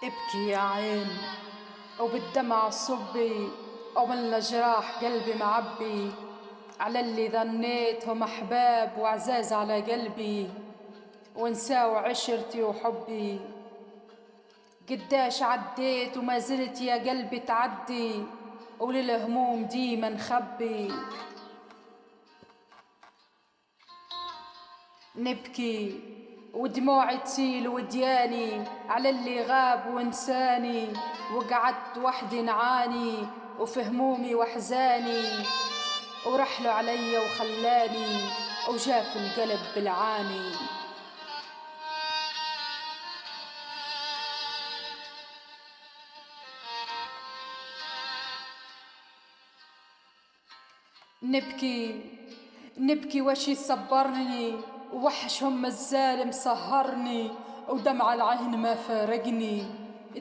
ابكي يا عين وبالدمع صبي، ومن الجراح قلبي معبي، على اللي ظنيتهم أحباب وعزاز على قلبي، وانساو عشرتي وحبي. قداش عديت وما زلت يا قلبي تعدي، وللهموم ديما نخبي. نبكي ودموعي تسيل ودياني على اللي غاب وانساني، وقعدت وحدي نعاني وفي همومي واحزاني، ورحلوا علي وخلاني وجاف القلب بالعاني. نبكي وش يصبرني، ووحش هم الزالم سهرني، ودمع العين ما فارقني.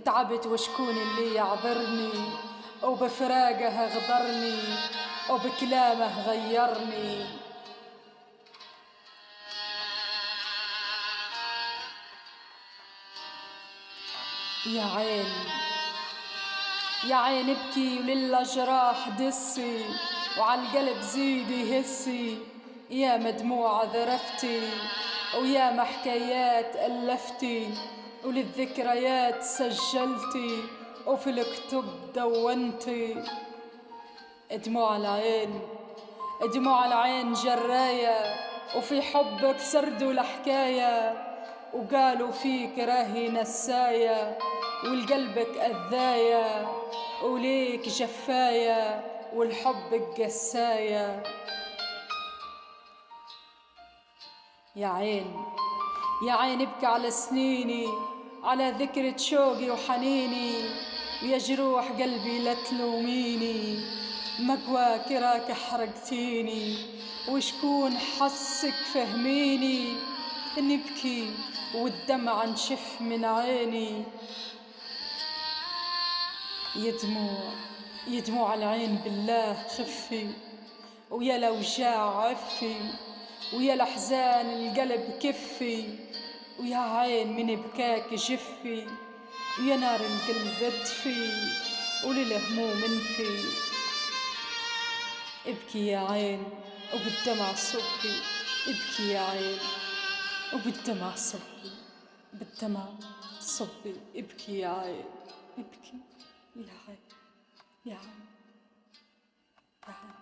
تعبت وشكون اللي يعذرني، وبفراقه غدرني وبكلامه غيرني. يا عين يا عين ابكي وللجراح دسي، وعلى القلب زيدي هسي. يا مدموعة ذرفتي ويا ما حكايات ألفتي، وللذكريات سجلتي وفي الكتب دونتي. دموع العين دموع العين جراية، وفي حبك سردوا الحكاية، وقالوا فيك راهي نساية، والقلبك أذاية، وليك جفاية، والحبك قساية. يا عين يا عين ابكي على سنيني، على ذكرة شوقي وحنيني، ويا جروح قلبي لا تلوميني. مقواك راك حرقتيني، وشكون حسك فهميني. نبكي والدمع نشف من عيني. يا دموع العين بالله خفي، ويا الأوجاع عفي، ويا الأحزان القلب كفي، ويا عين من بكاك جفي، ويا نار القلب اطفي، وللهموم انفي. ابكي يا عين وبالدمع صبي، ابكي يا عين وبالدمع صبي، بالدمع صبي. ابكي يا عين، ابكي يا عين، يا عين، يا عين.